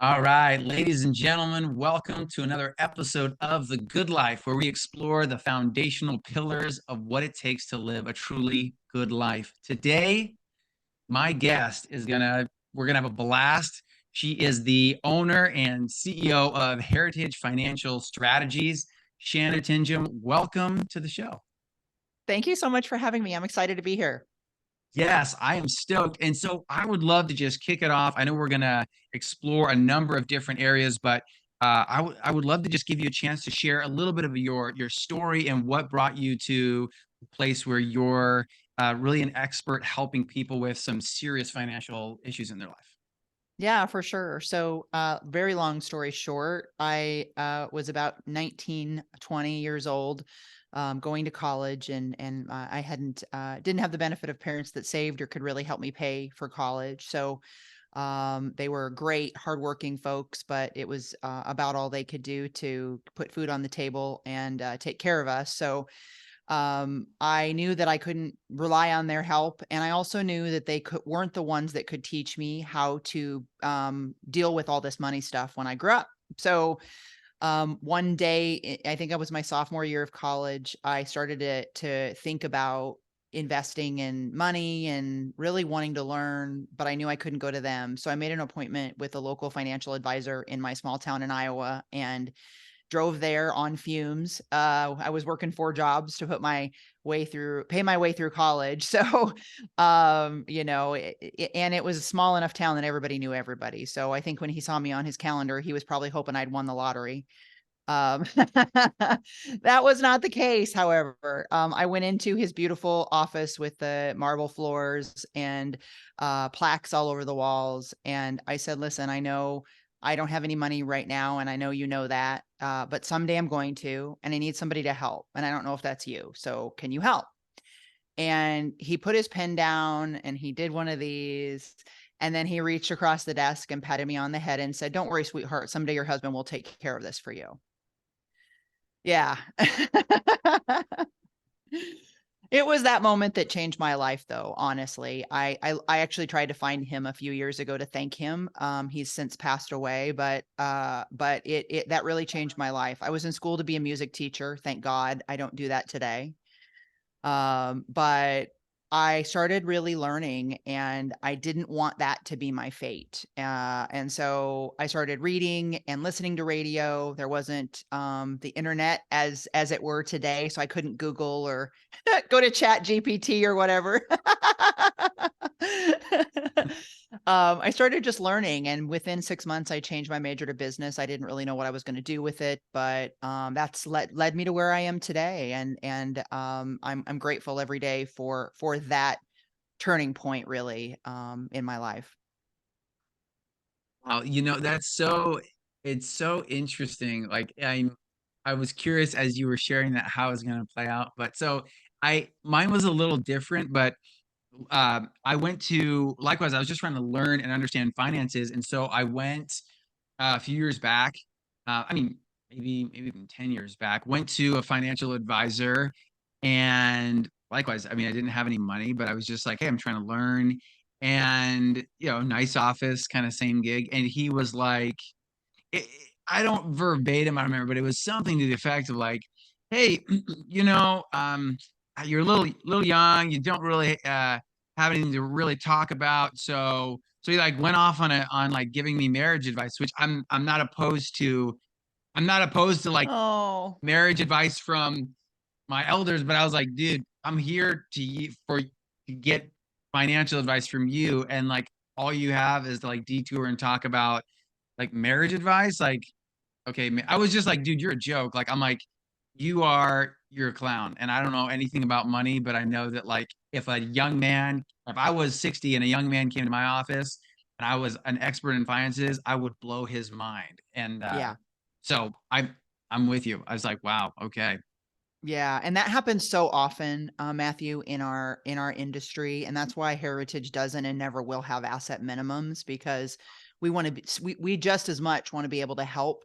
All right, ladies and gentlemen, welcome to another episode of The Good Life, where we explore the foundational pillars of what it takes to live a truly good life. Today, my guest we're gonna have a blast. She is the owner and CEO of Heritage Financial Strategies. Shanna Tingom, welcome to the show. Thank you so much for having me. I'm excited to be here. Yes, I am stoked. And so I would love to just kick it off. I know we're going to explore a number of different areas, but I would love to just give you a chance to share a little bit of your story and what brought you to a place where you're really an expert helping people with some serious financial issues in their life. Yeah, for sure. So, very long story short, I was about 19, 20 years old, going to college, and I didn't have the benefit of parents that saved or could really help me pay for college. So, they were great, hardworking folks, but it was about all they could do to put food on the table and take care of us. So, I knew that I couldn't rely on their help, and I also knew that weren't the ones that could teach me how to deal with all this money stuff when I grew up. So one day, I think I was my sophomore year of college, I started to think about investing in money and really wanting to learn, but I knew I couldn't go to them. So I made an appointment with a local financial advisor in my small town in Iowa and drove there on fumes. I was working 4 jobs to pay my way through college. So, and it was a small enough town that everybody knew everybody. So I think when he saw me on his calendar, he was probably hoping I'd won the lottery. Um, that was not the case, however. I went into his beautiful office with the marble floors and plaques all over the walls. And I said, listen, I know I don't have any money right now, and I know you know that, but someday I'm going to, and I need somebody to help. And I don't know if that's you. So can you help? And he put his pen down and he did one of these. And then he reached across the desk and patted me on the head and said, don't worry, sweetheart. Someday your husband will take care of this for you. Yeah. It was that moment that changed my life, though, honestly. I actually tried to find him a few years ago to thank him. He's since passed away, but it that really changed my life. I was in school to be a music teacher. Thank God I don't do that today. But I started really learning, and I didn't want that to be my fate. And so I started reading and listening to radio. There wasn't the internet as it were today, so I couldn't Google or go to Chat GPT or whatever. I started just learning, and within 6 months, I changed my major to business. I didn't really know what I was going to do with it, but that's led me to where I am today, and I'm grateful every day for that turning point, really, in my life. It's so interesting. I was curious as you were sharing that how it's going to play out, but so I mine was a little different, but I went to likewise. I was just trying to learn and understand finances, and so I went a few years back. I mean, maybe even 10 years back. Went to a financial advisor, and likewise, I mean, I didn't have any money, but I was just like, hey, I'm trying to learn, and nice office, kind of same gig, and he was like, I don't verbatim, I remember, but it was something to the effect of like, hey, you know, um, you're a little young, you don't really have anything to really talk about. So he like went off on like giving me marriage advice, which I'm not opposed to. I'm not opposed to like Oh, marriage advice from my elders, but I was like, dude, I'm here to get financial advice from you, and like all you have is to like detour and talk about like marriage advice. Like, okay, man, I was just like, dude, you're a joke. Like, I'm like, you're a clown, and I don't know anything about money, but I know that like if I was 60 and a young man came to my office and I was an expert in finances, I would blow his mind. And yeah. so I'm with you. I was like, wow, okay, Yeah, and that happens so often, Matthew, in our industry, and that's why Heritage doesn't and never will have asset minimums because we want to be we just as much want to be able to help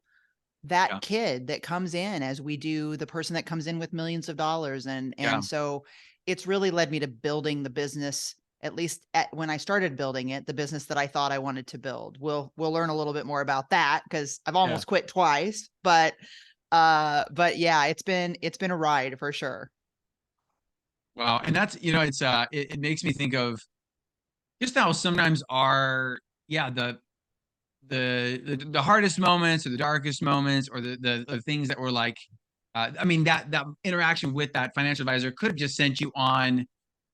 that yeah, kid that comes in as we do the person that comes in with millions of dollars, and yeah, so it's really led me to building the business at least when I started building it, the business that I thought I wanted to build. We'll learn a little bit more about that because I've Yeah. almost quit twice, but yeah, it's been a ride for sure. Wow. And that's, it makes me think of just how sometimes yeah, the hardest moments or the darkest moments or the things that were like, I mean, that interaction with that financial advisor could have just sent you on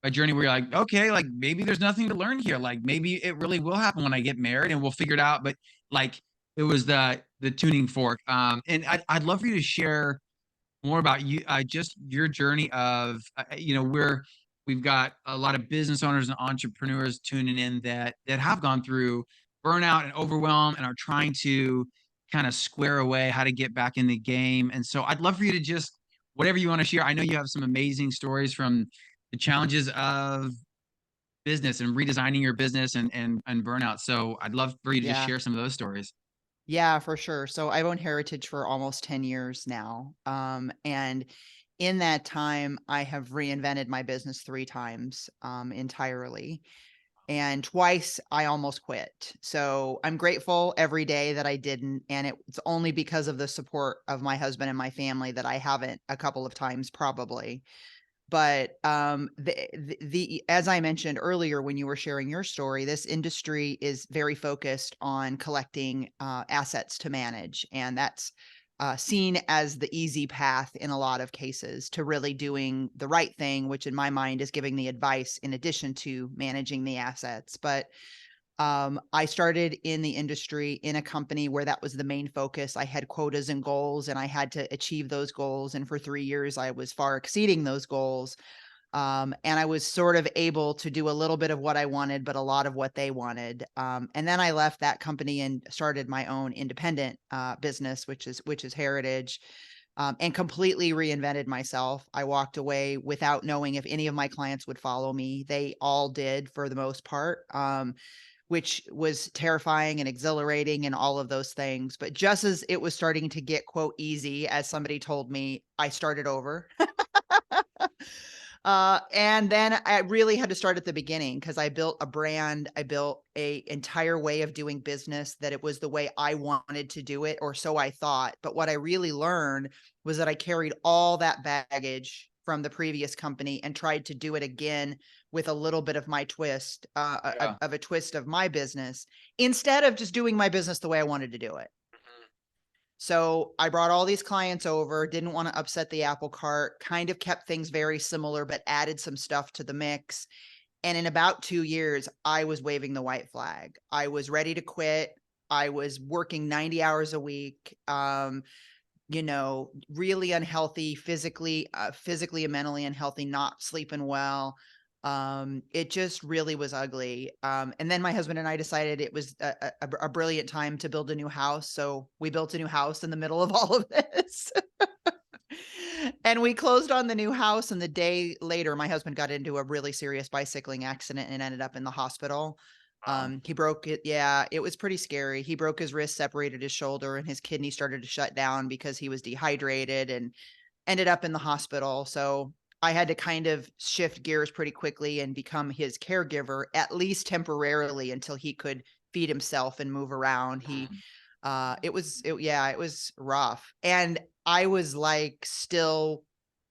a journey where you're like, okay, like maybe there's nothing to learn here. Like maybe it really will happen when I get married and we'll figure it out. But like it was the tuning fork. And I'd love for you to share more about you, just your journey of, we've got a lot of business owners and entrepreneurs tuning in that have gone through burnout and overwhelm and are trying to kind of square away how to get back in the game. And so I'd love for you to just whatever you want to share. I know you have some amazing stories from the challenges of business and redesigning your business and burnout. So I'd love for you to just Yeah. share some of those stories. Yeah, for sure. So I've owned Heritage for almost 10 years now. And in that time, I have reinvented my business 3 times entirely. And twice I almost quit. So I'm grateful every day that I didn't. And it's only because of the support of my husband and my family that I haven't a couple of times, probably. But as I mentioned earlier when you were sharing your story, this industry is very focused on collecting assets to manage, and that's seen as the easy path in a lot of cases to really doing the right thing, which in my mind is giving the advice in addition to managing the assets. But I started in the industry in a company where that was the main focus. I had quotas and goals, and I had to achieve those goals. And for 3 years, I was far exceeding those goals. And I was sort of able to do a little bit of what I wanted, but a lot of what they wanted. And then I left that company and started my own independent business, which is Heritage. And completely reinvented myself. I walked away without knowing if any of my clients would follow me. They all did for the most part. Which was terrifying and exhilarating and all of those things. But just as it was starting to get, quote, easy, as somebody told me, I started over. And then I really had to start at the beginning because I built a brand. I built a entire way of doing business that it was the way I wanted to do it, or so I thought. But what I really learned was that I carried all that baggage from the previous company and tried to do it again with a little bit of my twist, Yeah. of a twist of my business, instead of just doing my business the way I wanted to do it. So I brought all these clients over, didn't want to upset the apple cart, kind of kept things very similar, but added some stuff to the mix. And in about 2 years, I was waving the white flag. I was ready to quit. I was working 90 hours a week. Really unhealthy, physically and mentally unhealthy, not sleeping well. It just really was ugly. And then my husband and I decided it was a brilliant time to build a new house. So we built a new house in the middle of all of this. And we closed on the new house. And the day later, my husband got into a really serious bicycling accident and ended up in the hospital. Wow. He broke it. Yeah, it was pretty scary. He broke his wrist, separated his shoulder, and his kidney started to shut down because he was dehydrated and ended up in the hospital. So I had to kind of shift gears pretty quickly and become his caregiver, at least temporarily, until he could feed himself and move around. It was rough. And I was like still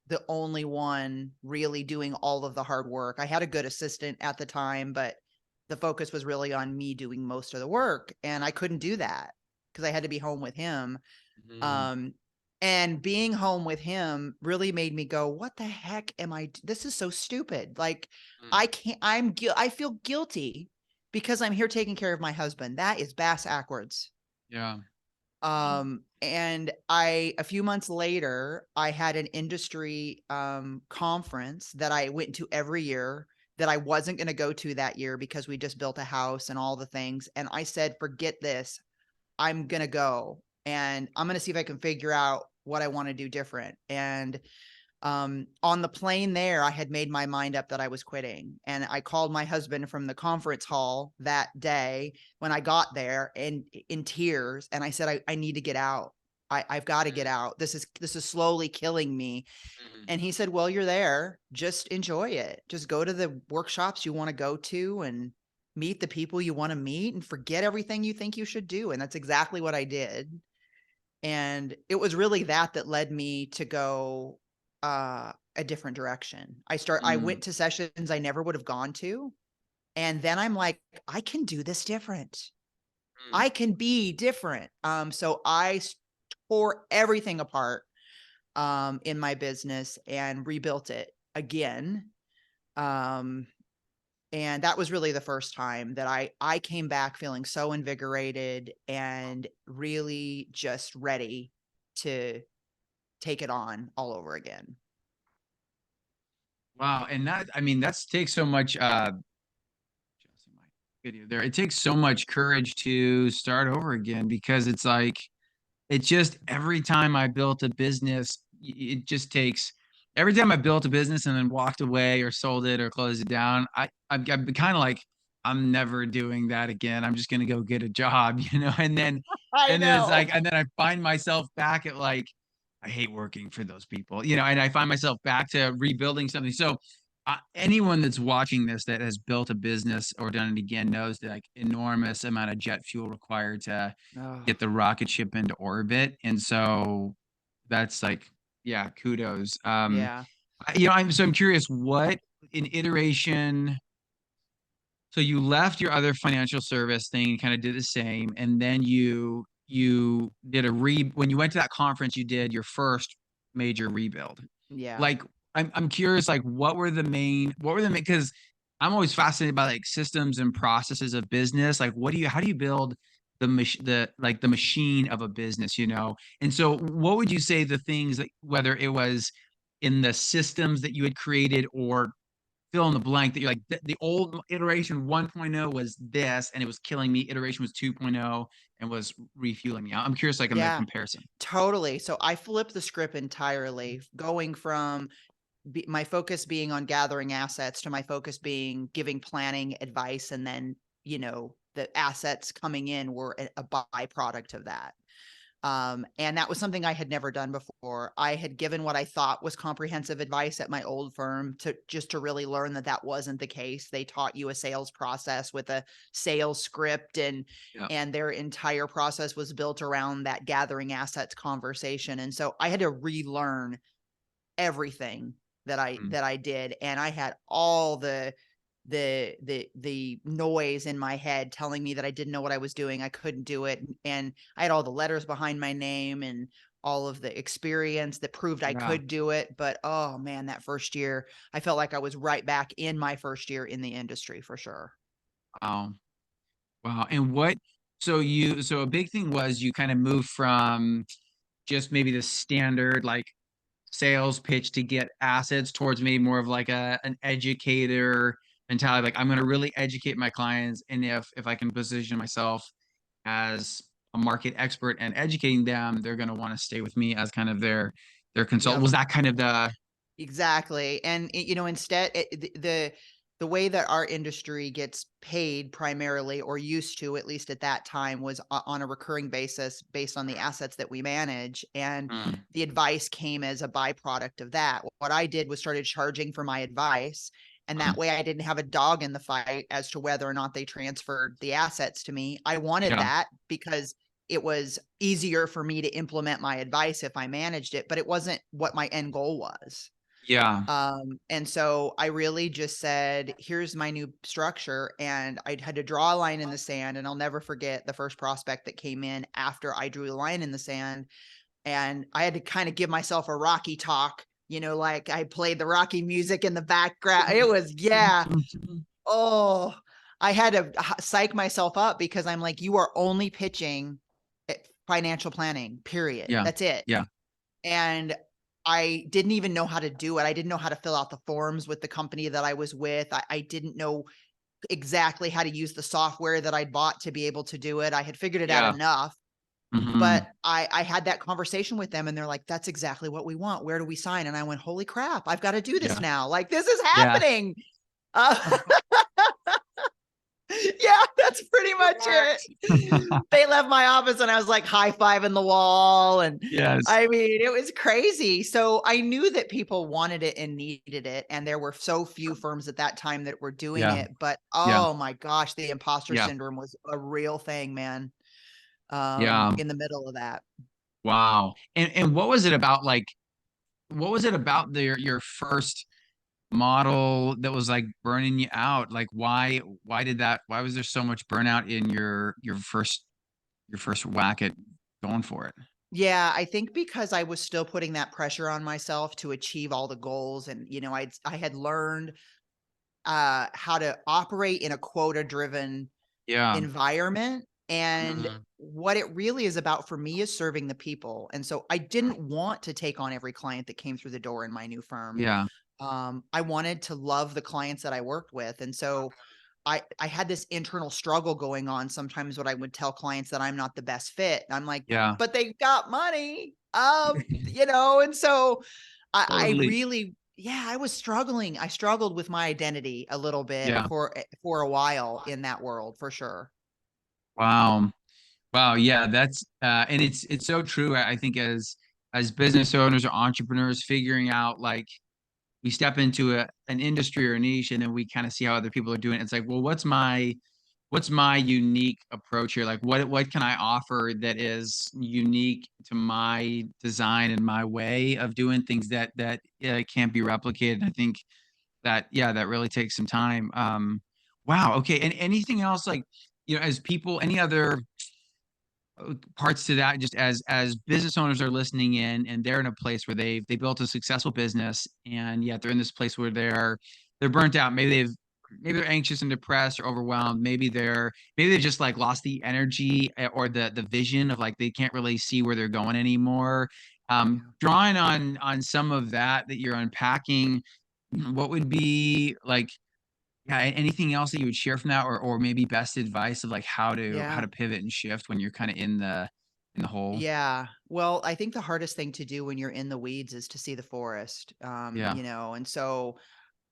the only one really doing all of the hard work. I had a good assistant at the time, but the focus was really on me doing most of the work. And I couldn't do that because I had to be home with him. Mhm. Um, and being home with him really made me go, what the heck am I? This is so stupid. Like, Mm. I can't, I feel guilty because I'm here taking care of my husband. That is bass backwards. Yeah. And a few months later, I had an industry conference that I went to every year that I wasn't going to go to that year because we just built a house and all the things. And I said, forget this. I'm going to go and I'm going to see if I can figure out what I want to do different. And on the plane there, I had made my mind up that I was quitting. And I called my husband from the conference hall that day when I got there and in tears. And I said, I need to get out. I've got to get Mm, out. This is slowly killing me. mhm, And he said, well, you're there. Just enjoy it. Just go to the workshops you want to go to and meet the people you want to meet and forget everything you think you should do. And that's exactly what I did. And it was really that led me to go a different direction. I mm, went to sessions I never would have gone to. And then I'm like, I can do this different. mm. I can be different. So tore everything apart in my business and rebuilt it again. Um, and that was really the first time that I came back feeling so invigorated and really just ready to take it on all over again. Wow, and that I mean, that's takes so much, adjusting my video there. It takes so much courage to start over again because it's like it just every time I built a business, it just takes every time I built a business and then walked away or sold it or closed it down, I've been kind of like, I'm never doing that again. I'm just gonna go get a job, I and then it's know. like, and then I find myself back at like, I hate working for those people, and I find myself back to rebuilding something. So anyone that's watching this that has built a business or done it again knows the like enormous amount of jet fuel required to Oh, get the rocket ship into orbit. And so that's like, yeah, kudos. yeah. I'm curious what an iteration. So you left your other financial service thing and kind of did the same, and then you did a when you went to that conference, you did your first major rebuild. Yeah. Like I'm curious, like what were the main because I'm always fascinated by like systems and processes of business. Like how do you build the machine of a business, you know? And so what would you say the things that whether it was in the systems that you had created or fill in the blank that you're like the old iteration 1.0 was this and it was killing me, iteration was 2.0 and was refueling me. I'm curious like on the Yeah. comparison. Totally. So I flipped the script entirely, going from my focus being on gathering assets to my focus being giving planning advice. And then, the assets coming in were a byproduct of that. And that was something I had never done before. I had given what I thought was comprehensive advice at my old firm to really learn that wasn't the case. They taught you a sales process with a sales script, and Yeah. their entire process was built around that gathering assets conversation. And so I had to relearn everything Mm. that I did, and I had all the noise in my head telling me that I didn't know what I was doing. I couldn't do it. And I had all the letters behind my name and all of the experience that proved I Yeah. could do it. But oh man, that first year, I felt like I was right back in my first year in the industry for sure. Wow. Wow. And so a big thing was you kind of moved from just maybe the standard like sales pitch to get assets towards maybe more of like an educator mentality. Like I'm going to really educate my clients, and if I can position myself as a market expert and educating them, they're going to want to stay with me as kind of their consultant. Yep. Was that kind of the Exactly. And instead the way that our industry gets paid primarily, or used to, at least at that time, was on a recurring basis based on the assets that we manage. And mm, the advice came as a byproduct of that. What I did was started charging for my advice. And that mm, way I didn't have a dog in the fight as to whether or not they transferred the assets to me. I wanted yeah, that because it was easier for me to implement my advice if I managed it, but it wasn't what my end goal was. yeah, And so I really just said, here's my new structure. And I had to draw a line in the sand. And I'll never forget the first prospect that came in after I drew a line in the sand. And I had to kind of give myself a Rocky talk, like I played the Rocky music in the background. It was, yeah. Oh, I had to psych myself up because I'm like, you are only pitching financial planning, period. yeah, That's it. yeah, And I didn't even know how to do it. I didn't know how to fill out the forms with the company that I was with. I didn't know exactly how to use the software that I'd bought to be able to do it. I had figured it out yeah. enough, but Hmm. I had that conversation with them and they're like, that's exactly what we want. Where do we sign? And I went, holy crap, I've got to do this Yeah, now. Like, this is yeah. happening. Uh, Yeah, that's pretty much it. Correct. They left my office and I was like high-fiving the wall. And Yes. I mean, it was crazy. So I knew that people wanted it and needed it. And there were so few firms at that time that were doing Yeah. it. But Yeah. oh my gosh, the imposter Yeah. syndrome was a real thing, man. Yeah. In the middle of that. Wow. And what was it about like what was it about your first model that was like burning you out? Like why was there so much burnout in your first whack at going for it? Yeah, I think because I was still putting that pressure on myself to achieve all the goals. And, I had learned how to operate in a quota driven Yeah. environment. And Mhm. what it really is about for me is serving the people. And so I didn't want to take on every client that came through the door in my new firm. Yeah. I wanted to love the clients that I worked with. And so I had this internal struggle going on sometimes when I would tell clients that I'm not the best fit. And I'm like, Yeah. but they got money. And so I Totally. really, yeah, I was struggling. I struggled with my identity a little bit Yeah. for a while in that world for sure. Wow. Wow. Yeah, that's and it's so true. I think as business owners or entrepreneurs figuring out like we step into an industry or a niche and then we kind of see how other people are doing it. It's like, well, what's my unique approach here? Like what can I offer that is unique to my design and my way of doing things that can't be replicated. I think that yeah, that really takes some time. Wow. Okay. And anything else like as people, any other parts to that just as business owners are listening in and they're in a place where they built a successful business and yet they're in this place where they're burnt out, maybe they're anxious and depressed or overwhelmed, maybe they just like lost the energy or the vision of like they can't really see where they're going anymore. Yeah. Drawing on some of that you're unpacking, what would be like yeah, anything else that you would share from that or maybe best advice of like how Yeah. to pivot and shift when you're kind of in the hole? Yeah. Well, I think the hardest thing to do when you're in the weeds is to see the forest. Yeah. And so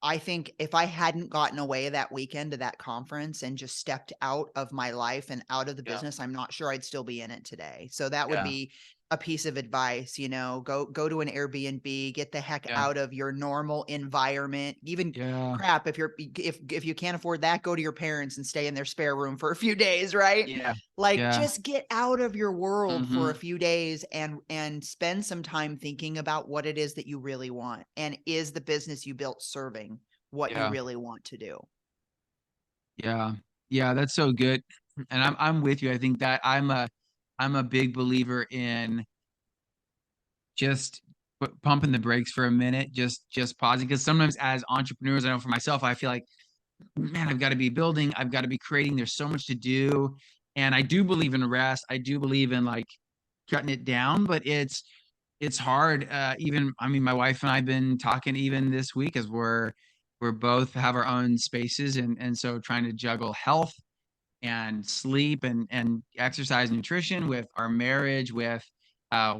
I think if I hadn't gotten away that weekend to that conference and just stepped out of my life and out of the Yeah. business, I'm not sure I'd still be in it today. So that would Yeah. be a piece of advice, go to an Airbnb, get the heck Yeah. out of your normal environment. Even Yeah. crap, if you can't afford that, go to your parents and stay in their spare room for a few days, right? Yeah. Like Yeah. just get out of your world for a Hmm. few days and spend some time thinking about what it is that you really want. And is the business you built serving what you Yeah. really want to do? Yeah. Yeah. That's so good. And I'm with you. I think that I'm a big believer in just pumping the brakes for a minute, just pausing. Because sometimes as entrepreneurs, I know for myself, I feel like man, I've got to be building, I've got to be creating. There's so much to do. And I do believe in rest. I do believe in like cutting it down, but it's hard. Even I mean, my wife and I've been talking even this week as we're both have our own spaces and so trying to juggle health and sleep and exercise nutrition with our marriage with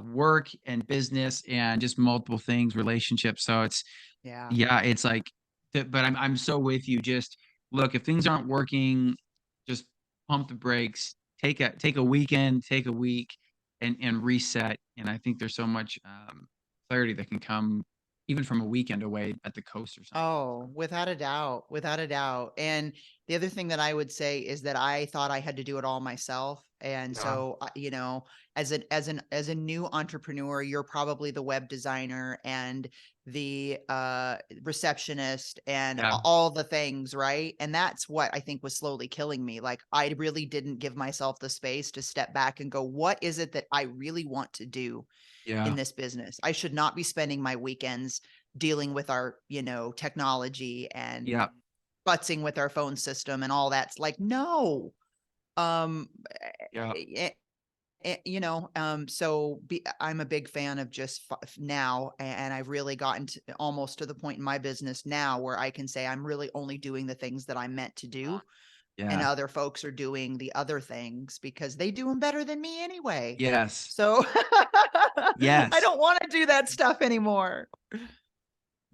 work and business and just multiple things relationships so it's Yeah. yeah, it's like, but I'm so with you. Just look, if things aren't working, just pump the brakes. Take a weekend, take a week, and reset. And I think there's so much clarity that can come even from a weekend away at the coast or something. Oh, without a doubt, without a doubt. And the other thing that I would say is that I thought I had to do it all myself. And Yeah, so, as a new entrepreneur, you're probably the web designer and the receptionist and yeah, all the things, right? And that's what I think was slowly killing me. Like I really didn't give myself the space to step back and go, what is it that I really want to do in yeah, this business? I should not be spending my weekends dealing with our, technology and yeah, futzing with our phone system and all that's like, no. Um, yeah, I'm a big fan of just now, and I've really gotten to almost to the point in my business now where I can say I'm really only doing the things that I'm meant to do, and yeah. other folks are doing the other things because they do them better than me anyway. Yes, So I yes. don't want to do that stuff anymore.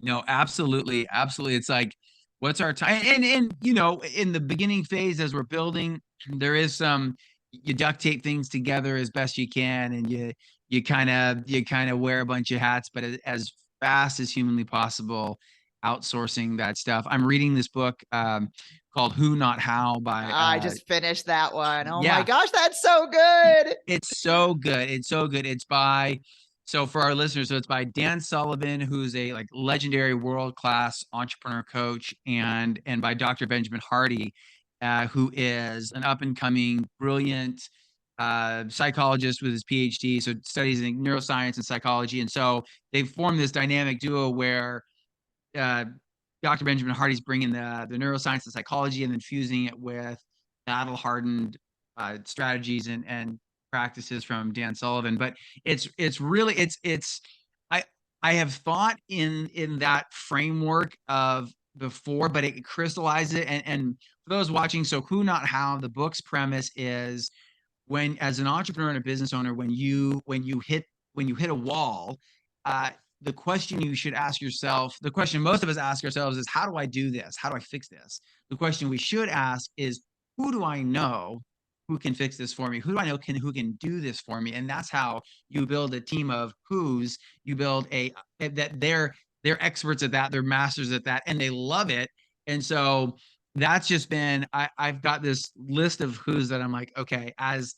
No, absolutely, absolutely. It's like What's our time? And you know, in the beginning phase as we're building, there is some you duct tape things together as best you can, and you kind of wear a bunch of hats, but as fast as humanly possible, outsourcing that stuff. I'm reading this book called Who Not How by I just finished that one. Oh my yeah, gosh, that's so good. it's so good. It's so good. It's by so for our listeners, so it's by Dan Sullivan, who's a like legendary world-class entrepreneur coach, and by Dr. Benjamin Hardy, who is an up-and-coming, brilliant psychologist with his PhD. So studies in neuroscience and psychology. And so they've formed this dynamic duo where uh, Dr. Benjamin Hardy's bringing the neuroscience and psychology and then fusing it with battle hardened strategies and practices from Dan Sullivan. But it's really it's I I have thought in that framework of before, but it crystallized it. And for those watching, so Who Not How, the book's premise is when as an entrepreneur and a business owner, when you hit a wall, uh, the question you should ask yourself, the question most of us ask ourselves is, how do I do this? How do I fix this? The question we should ask is, who do I know who can fix this for me? Who do I know who can do this for me? And that's how you build a team of who's. You build a that they're experts at that, they're masters at that, and they love it. And so that's just been I've got this list of who's that I'm like, okay, as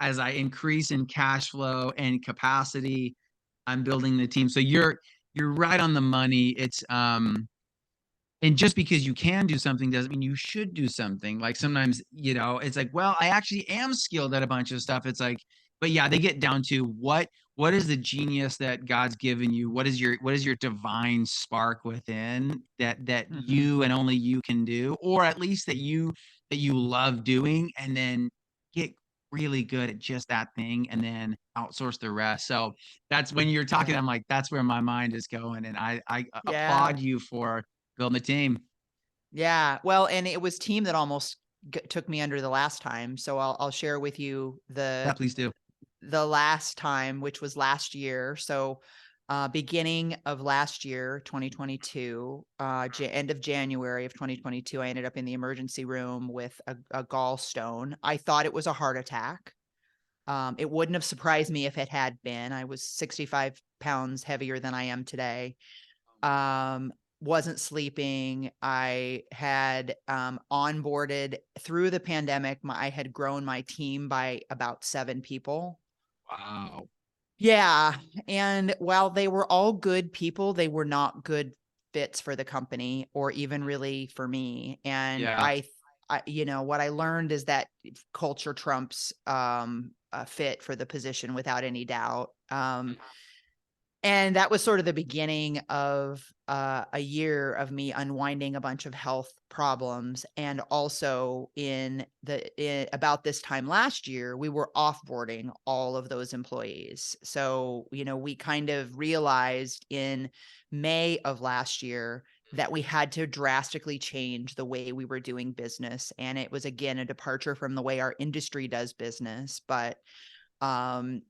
I increase in cash flow and capacity, I'm building the team. So you're right on the money. It's and just because you can do something doesn't mean you should do something. Like sometimes, it's like, well, I actually am skilled at a bunch of stuff. It's like, but yeah, they get down to what is the genius that God's given you? What is your divine spark within that Mhm. you and only you can do, or at least that you love doing, and then get really good at just that thing and then outsource the rest. So that's when you're talking, Yeah. I'm like, that's where my mind is going. And I Yeah. applaud you for building a team. Yeah. Well, and it was team that almost took me under the last time. So I'll share with you Yeah, please do. the last time, which was last year. So beginning of last year, 2022, end of January of 2022, I ended up in the emergency room with a gallstone. I thought it was a heart attack. It wouldn't have surprised me if it had been. I was 65 pounds heavier than I am today. Um, wasn't sleeping. I had onboarded through the pandemic. I had grown my team by about 7 people. Wow. Yeah. And while they were all good people, they were not good fits for the company or even really for me. And Yeah. what I learned is that culture trumps a fit for the position without any doubt. And that was sort of the beginning of a year of me unwinding a bunch of health problems. And also about this time last year, we were offboarding all of those employees. So, we kind of realized in May of last year that we had to drastically change the way we were doing business. And it was, again, a departure from the way our industry does business. But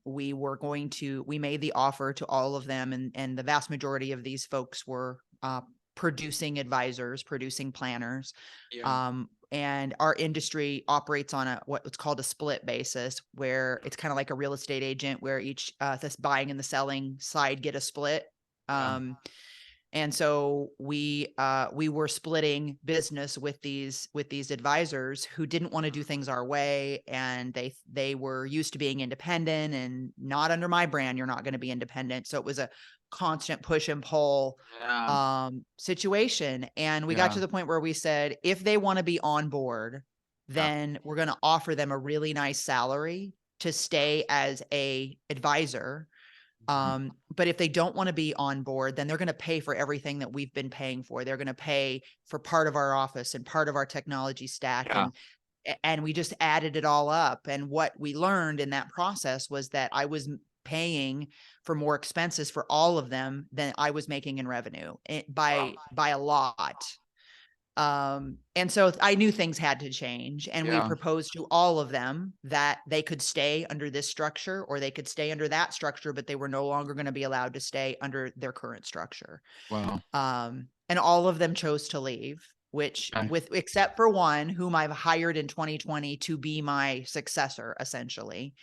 we made the offer to all of them, and the vast majority of these folks were producing advisors, producing planners. Yeah. And our industry operates on what's called a split basis, where it's kind of like a real estate agent, where each this buying and the selling side get a split. Yeah. And so we were splitting business with these advisors who didn't want to do things our way, and they were used to being independent, and not under my brand. You're not going to be independent. So it was a constant push and pull Yeah. situation. And we got Yeah. to the point where we said, if they want to be on board, Yeah. then we're going to offer them a really nice salary to stay as a advisor. Mhm. But if they don't want to be on board, then they're going to pay for everything that we've been paying for. They're going to pay for part of our office and part of our technology stack. Yeah. And we just added it all up. And what we learned in that process was that I was paying for more expenses for all of them than I was making in revenue, Wow. by a lot. And so I knew things had to change, and we Yeah. proposed to all of them that they could stay under this structure or they could stay under that structure, but they were no longer going to be allowed to stay under their current structure. Wow. And all of them chose to leave. which Okay. with except for one whom I've hired in 2020 to be my successor, essentially.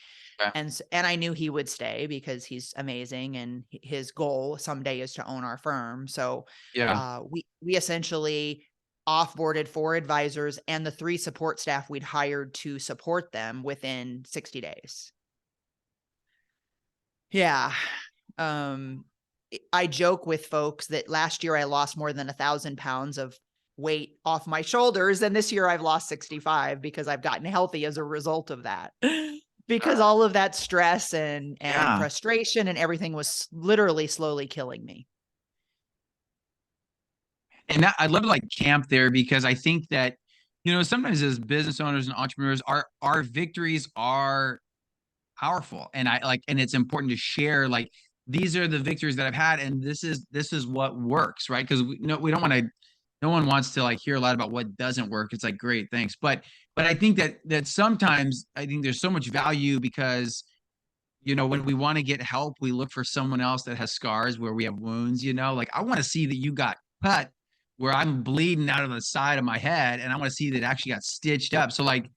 Okay. And I knew he would stay because he's amazing and his goal someday is to own our firm. So Yeah. we essentially offboarded 4 advisors and the 3 support staff we'd hired to support them within 60 days. Yeah. Um, I joke with folks that last year I lost more than 1,000 pounds of weight off my shoulders. And this year I've lost 65 because I've gotten healthy as a result of that. Because Sure. all of that stress and Yeah. frustration and everything was literally slowly killing me. And that, I love to like camp there because I think that, sometimes as business owners and entrepreneurs, our victories are powerful. And and it's important to share like these are the victories that I've had, and this is what works, right? Because we don't want to, no one wants to like hear a lot about what doesn't work. It's like, great, thanks. But I think that sometimes I think there's so much value because when we want to get help, we look for someone else that has scars where we have wounds, like I want to see that you got cut where I'm bleeding out of the side of my head, and I want to see that it actually got stitched up. So like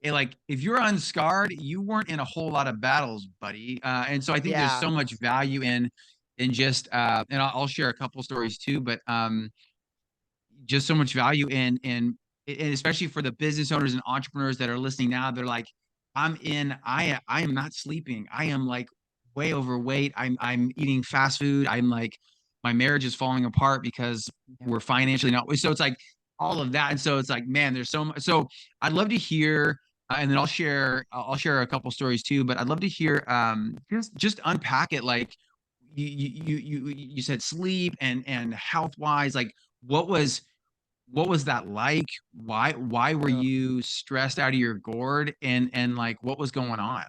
if you're unscarred, you weren't in a whole lot of battles, buddy. And so I think there's Yeah. so much value in just and I'll share a couple stories too, but just so much value and especially for the business owners and entrepreneurs that are listening now. They're like, I am not sleeping. I am like way overweight. I'm eating fast food. I'm like, my marriage is falling apart because Yeah. we're financially not. So it's like all of that. And so it's like, man, there's so much. So I'd love to hear, and then I'll share a couple stories too, but I'd love to hear just unpack it. Like you said sleep and health wise, like what was what was that like? Why were Ugh. you stressed out of your gourd, and like what was going on?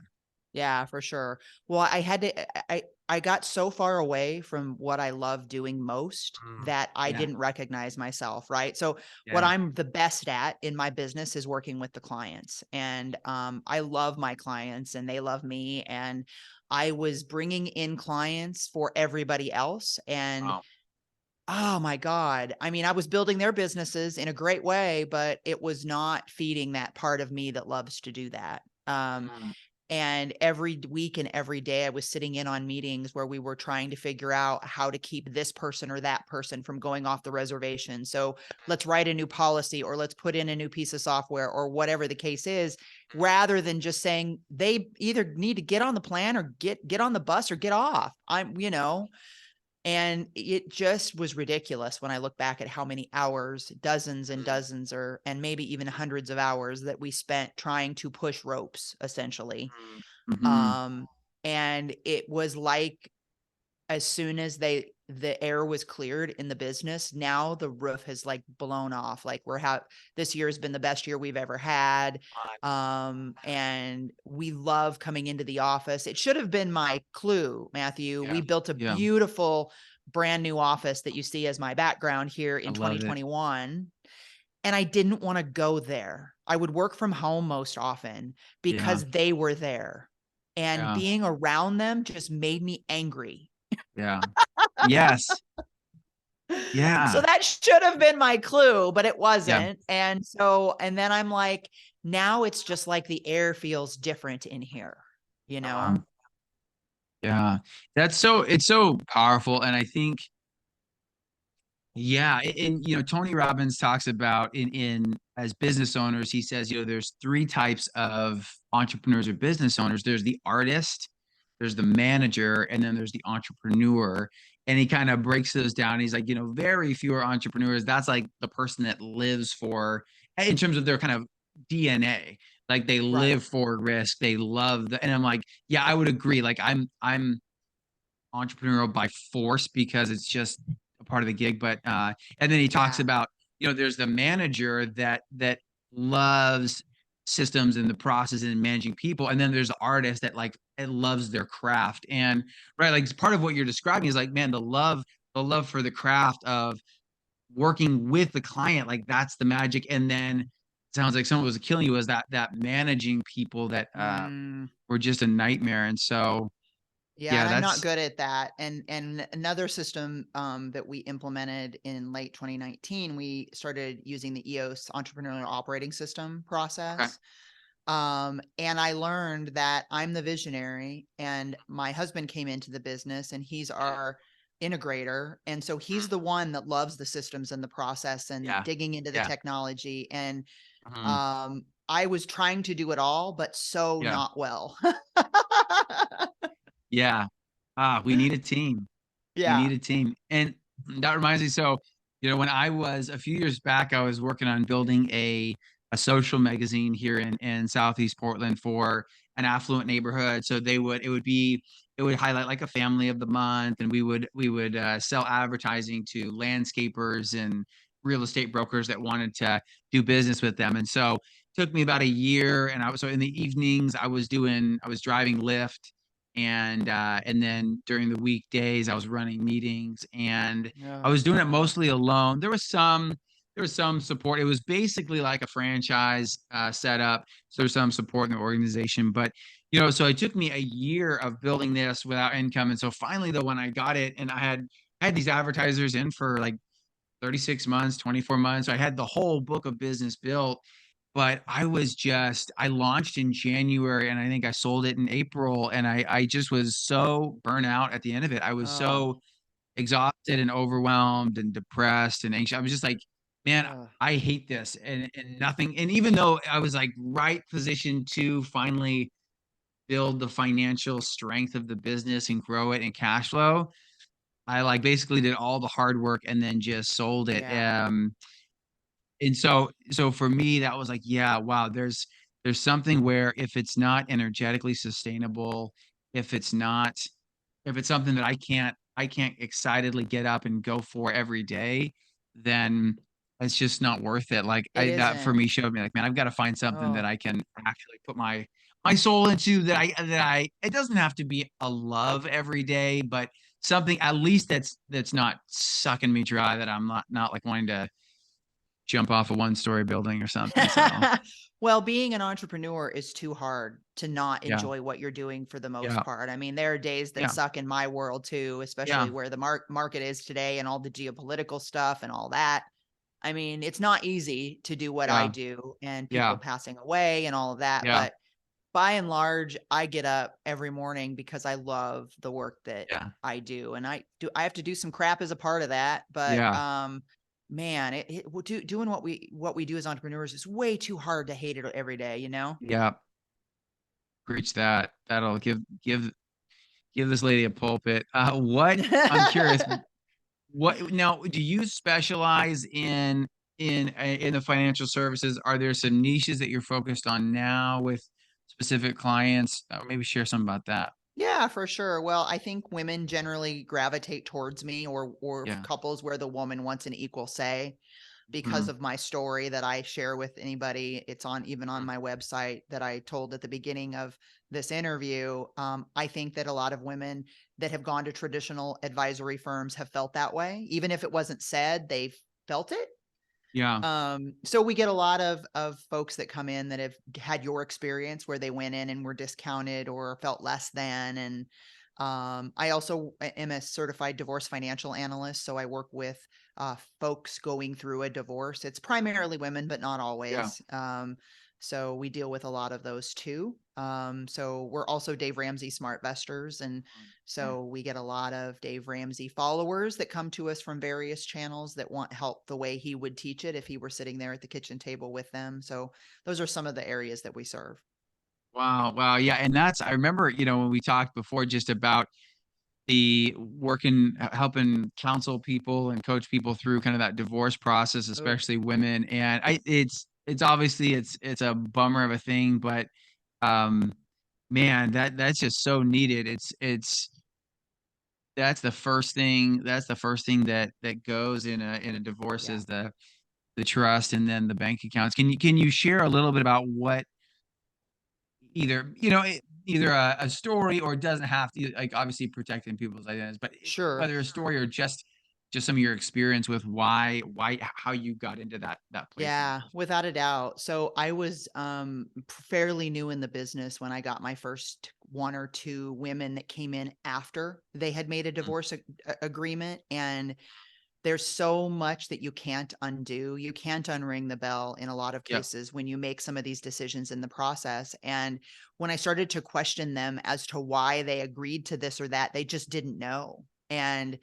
Yeah, for sure. Well, I had to I got so far away from what I love doing most Mm, that I yeah, didn't recognize myself, right? So what yeah. I'm the best at in my business is working with the clients. And I love my clients and they love me, and I was bringing in clients for everybody else, and Wow. oh my God. I mean, I was building their businesses in a great way, but it was not feeding that part of me that loves to do that. Mm, And every week and every day, I was sitting in on meetings where we were trying to figure out how to keep this person or that person from going off the reservation. So let's write a new policy, or let's put in a new piece of software, or whatever the case is, rather than just saying they either need to get on the plan or get on the bus or get off. And it just was ridiculous when I look back at how many hours, dozens and mm, dozens, or and maybe even hundreds of hours that we spent trying to push ropes, essentially. mm, mhm. Um, and it was like as soon as the air was cleared in the business, now the roof has like blown off. Like this year has been the best year we've ever had. Fine. And we love coming into the office. It should have been my clue, Matthew. Yeah, We built a yeah. beautiful brand new office that you see as my background here I in love it. 2021. And I didn't want to go there. I would work from home most often Yeah, because they were there. And yeah, being around them just made me angry. yeah. Yes. So Yeah, that should have been my clue, but it yeah. wasn't. And then I'm like, now it's just like the air feels different in here, you Uh-huh. know? Yeah. It's so powerful. And I think, yeah, and Tony Robbins talks about in as business owners, he says, there's three types of entrepreneurs or business owners. There's the artist, there's the manager, and then there's the entrepreneur. And he kind of breaks those down. He's like, very few are entrepreneurs. That's like the person that lives for, in terms of their kind of DNA. Like they Right. live for risk. They love and I'm like, yeah, I would agree. Like I'm entrepreneurial by force because it's just a part of the gig. But and then he talks Yeah. about, there's the manager that loves systems and the process and managing people. And then there's the artist that like it loves their craft. And right, like part of what you're describing is like, man, the love for the craft of working with the client, like that's the magic. And then it sounds like someone was killing you was that managing people that Mm, were just a nightmare. And so Yeah, Yeah, and I'm not that's good at that. And another system that we implemented in late 2019, we started using the EOS Entrepreneurial Operating System okay. process. And I learned that I'm the visionary, and my husband came into the business, and he's Mm, our integrator. And so he's mm, the one that loves the systems and the process and yeah, digging into the yeah, technology. And mhm, I was trying to do it all, but so yeah, not well. yeah. Ah, we need a team. We Yeah. need a team. And that reminds me, so, when I was a few years back, I was working on building a social magazine here in Southeast Portland for an affluent neighborhood. So it would highlight like a family of the month, and we would sell advertising to landscapers and real estate brokers that wanted to do business with them. And so it took me about a year, and so in the evenings I was driving Lyft, and then during the weekdays I was running meetings, and I Oh, was doing it wow. mostly alone. There was some support. It was basically like a franchise setup, so there's some support in the organization. But so it took me a year of building this without income, and so finally, though, when I got it, and I had these advertisers in for like 36 months, 24 months. I had the whole book of business built, but I launched in January, and I think I sold it in April, and I just was so burnt out at the end of it. I was Oh, so exhausted and overwhelmed and depressed and anxious. I was just like, man, ugh. I hate this. And nothing. And even though I was like right positioned to finally build the financial strength of the business and grow it and cash flow, I like basically did all the hard work and then just sold it. Yeah. And so for me, that was like, yeah, wow, there's something where if it's not energetically sustainable, if it's not if it's something that I can't excitedly get up and go for every day, then it's just not worth it. Like It that for isn't. me showed me like, man, I've got to find something that Oh, I can actually put my soul into, that I it doesn't have to be a love every day, but something at least that's not sucking me dry, that I'm not like wanting to jump off a one-story building or something. So well, being an entrepreneur is too hard to not yeah, enjoy what you're doing for the most yeah, part. I mean, there are days that yeah, suck in my world too, especially yeah, where the market is today and all the geopolitical stuff and all that. I mean, it's not easy to do what I yeah, do and people yeah, passing away and all of that, yeah, but by and large, I get up every morning because I love the work that yeah, I do, and I have to do some crap as a part of that, but, yeah, man, doing what we do as entrepreneurs is way too hard to hate it every day, you know? yeah. Preach that. That'll give this lady a pulpit. What I'm curious, what now, do you specialize in the financial services? Are there some niches that you're focused on now with specific clients? Maybe share some about that. Yeah, for sure. Well, I think women generally gravitate towards me or Yeah. couples where the woman wants an equal say because Mhm, of my story that I share with anybody. It's on even on mhm. my website that I told at the beginning of this interview. I think that a lot of women that have gone to traditional advisory firms have felt that way. Even if it wasn't said, they've felt it. Yeah, So we get a lot of folks that come in that have had your experience where they went in and were discounted or felt less than. And I also am a certified divorce financial analyst, so I work with folks going through a divorce. It's primarily women, but not yeah. always. So we deal with a lot of those too. So we're also Dave Ramsey Smart Vestors, and Mm, mm. so we get a lot of Dave Ramsey followers that come to us from various channels that want help the way he would teach it if he were sitting there at the kitchen table with them. So those are some of the areas that we serve. Wow, wow, yeah, and I remember, when we talked before just about the working helping counsel people and coach people through kind of that divorce process, Oh, especially women, and it's obviously it's a bummer of a thing, but, um, man, that's just so needed. That's the first thing that goes in a divorce, yeah, is the trust and then the bank accounts. Can you share a little bit about what either a story, or it doesn't have to, like, obviously protecting people's identities, but sure. whether a story or just just some of your experience with how you got into that place in Yeah, life? without a doubt. So I was fairly new in the business when I got my first one or two women that came in after they had made a Mm, divorce agreement. And there's so much that you can't undo. You can't unring the bell in a lot of yep, cases when you make some of these decisions in the process. And when I started to question them as to why they agreed to this or that, they just didn't know. And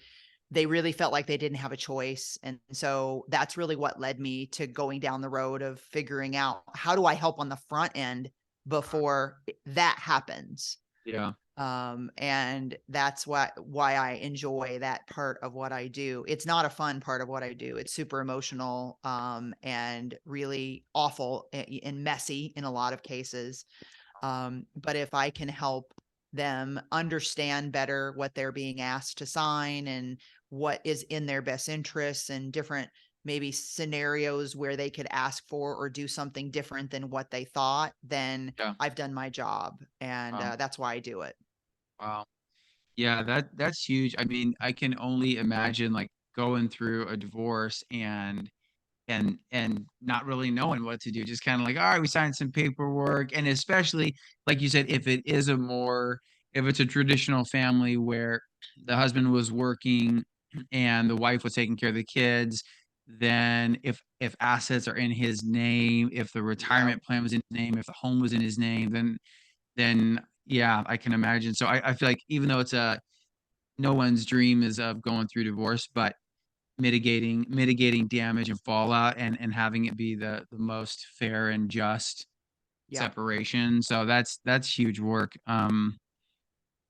they really felt like they didn't have a choice. And so that's really what led me to going down the road of figuring out how do I help on the front end before that happens. yeah, And that's why I enjoy that part of what I do. It's not a fun part of what I do. It's super emotional, and really awful and messy in a lot of cases. But if I can help them understand better what they're being asked to sign and what is in their best interests and different maybe scenarios where they could ask for or do something different than what they thought, then yeah. I've done my job. And Wow, that's why I do it. wow. Yeah, that's huge. I mean, I can only imagine, like, going through a divorce and not really knowing what to do, just kinda like, "Alright, we signed some paperwork," and especially, like you said, if it's a traditional family where the husband was working and the wife was taking care of the kids, then if assets are in his name, if the Yep. retirement plan was in his name, if the home was in his name, then yeah, I can imagine. So I feel like even though it's a no one's dream is of going through divorce, but mitigating damage and fallout and having it be the most fair and just Yep. separation. So that's huge work.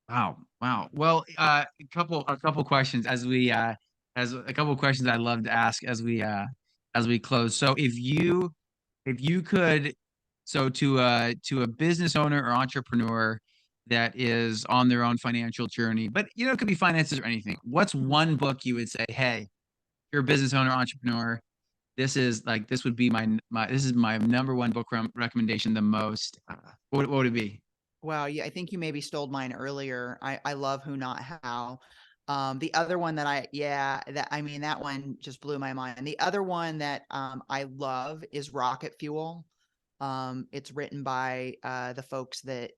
Wow, wow. Well, a couple questions as a couple questions I'd love to ask as we close. So if you could so to a business owner or entrepreneur that is on their own financial journey, but it could be finances or anything. What's one book you would say, "Hey, you're a business owner, entrepreneur. This would be my this is my number one book recommendation the most." What would it be? Wow, yeah, I think you maybe stole mine earlier. I love Who Not How. The other one that I mean, that one just blew my mind. The other one that I love is Rocket Fuel. It's written by the folks that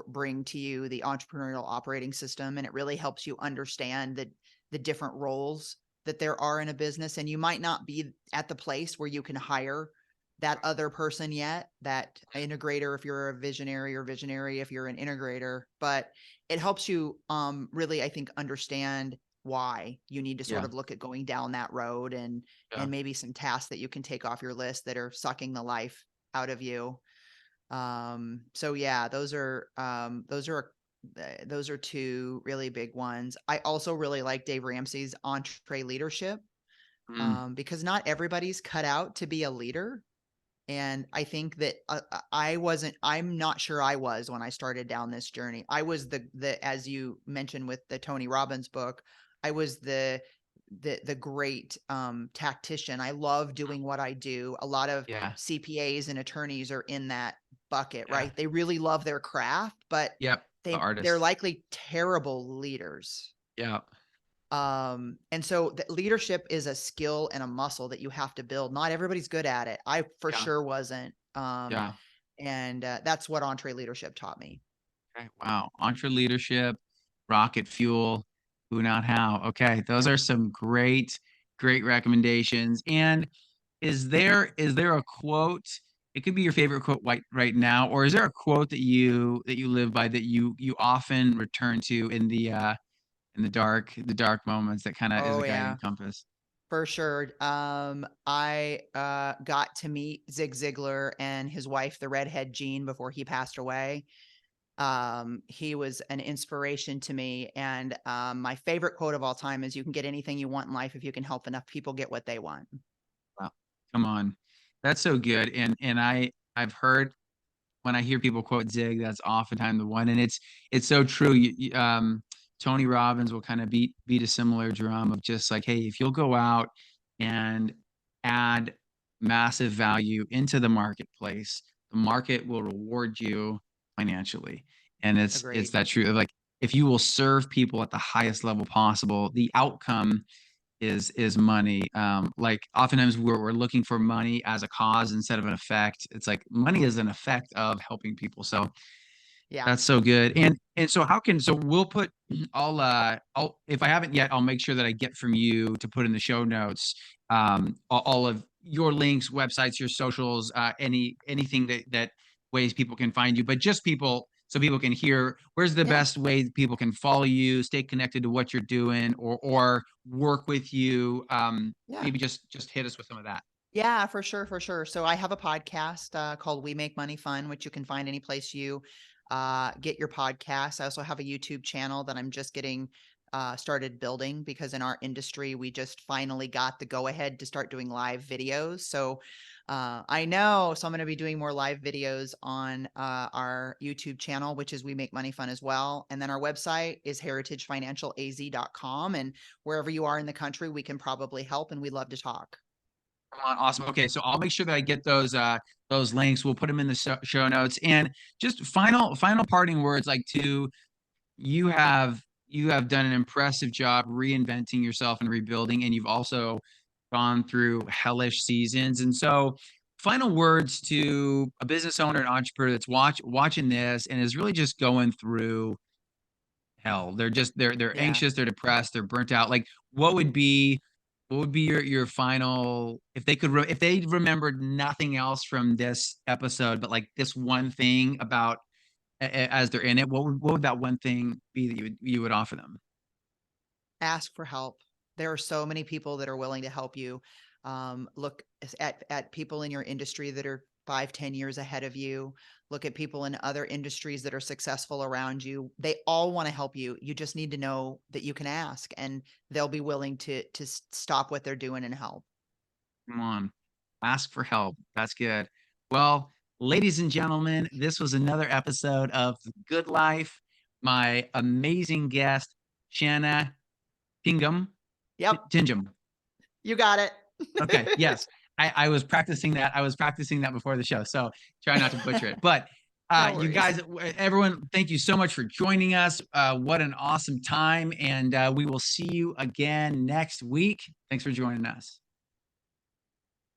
bring to you the entrepreneurial operating system, and it really helps you understand the different roles that there are in a business. And you might not be at the place where you can hire that other person yet, that integrator if you're a visionary, or visionary if you're an integrator, but it helps you really, I think, understand why you need to sort Yeah, of look at going down that road, yeah, and maybe some tasks that you can take off your list that are sucking the life out of you. So yeah, those are two really big ones. I also really like Dave Ramsey's Entree Leadership, mm, because not everybody's cut out to be a leader. And I think that I'm not sure I was when I started down this journey. I was as you mentioned with the Tony Robbins book, I was the great tactician. I love doing what I do. A lot of yeah, CPAs and attorneys are in that bucket, yeah, right? They really love their craft, but yep, the they're artist. likely terrible leaders. Yeah, And so the leadership is a skill and a muscle that you have to build. Not everybody's good at it. I for yeah, sure wasn't. yeah. And that's what Entree Leadership taught me. Okay, wow. Leadership, rocket fuel, who not how. Okay, those are some great recommendations. And is there a quote? It could be your favorite quote right now, or is there a quote that you live by that you often return to in the dark moments that kind of is Oh a guiding yeah, compass? for sure. I got to meet Zig Ziglar and his wife, the redhead Jean, before he passed away. He was an inspiration to me. And my favorite quote of all time is, "You can get anything you want in life if you can help enough people get what they want." Wow, come on, that's so good. And I've heard when I hear people quote Zig, that's oftentimes the one, and it's so true. Tony Robbins will kind of beat a similar drum of just like, hey, if you'll go out and add massive value into the marketplace, the market will reward you financially, and it's Agreed. that true. Like if you will serve people at the highest level possible, the outcome is money. Like oftentimes we're looking for money as a cause instead of an effect. It's like money is an effect of helping people. So Yeah. that's so good. And so how can so we'll put I'll if I haven't yet, I'll make sure that I get from you to put in the show notes all of your links, websites, your socials, anything that ways people can find you, but just people so people can hear where's the Yeah. best way that people can follow you, stay connected to what you're doing or work with you. Yeah. Maybe just hit us with some of that. Yeah, for sure, for sure. So I have a podcast called We Make Money Fun, which you can find any place you get your podcasts. I also have a YouTube channel that I'm just getting started building because in our industry, we just finally got the go ahead to start doing live videos. So I know, so I'm going to be doing more live videos on our YouTube channel, which is We Make Money Fun as well. And then our website is heritagefinancialaz.com. And wherever you are in the country, we can probably help and we'd love to talk. Come on, awesome. Okay, so I'll make sure that I get those links. We'll put them in the show notes. And just final parting words, like to you have done an impressive job reinventing yourself and rebuilding, and you've also gone through hellish seasons. And so, final words to a business owner and entrepreneur that's watching this and is really just going through hell. They're Yeah. anxious, they're depressed, they're burnt out. Like what would be your final if they could if they remembered nothing else from this episode, but like this one thing about as they're in it, what would that one thing be that you would offer them? Ask for help. There are so many people that are willing to help you. Look at people in your industry that are 5, 10 years ahead of you. Look at people in other industries that are successful around you. They all want to help you. You just need to know that you can ask and they'll be willing to stop what they're doing and help. Come on, ask for help. That's good. Well, ladies and gentlemen, this was another episode of The Good Life. My amazing guest, Shanna Tingom. Yep, Tingom. you got it. Okay. Yes. I was practicing that. I was practicing that before the show. So try not to butcher it. But No you worries. guys, everyone, thank you so much for joining us. What an awesome time. And we will see you again next week. Thanks for joining us.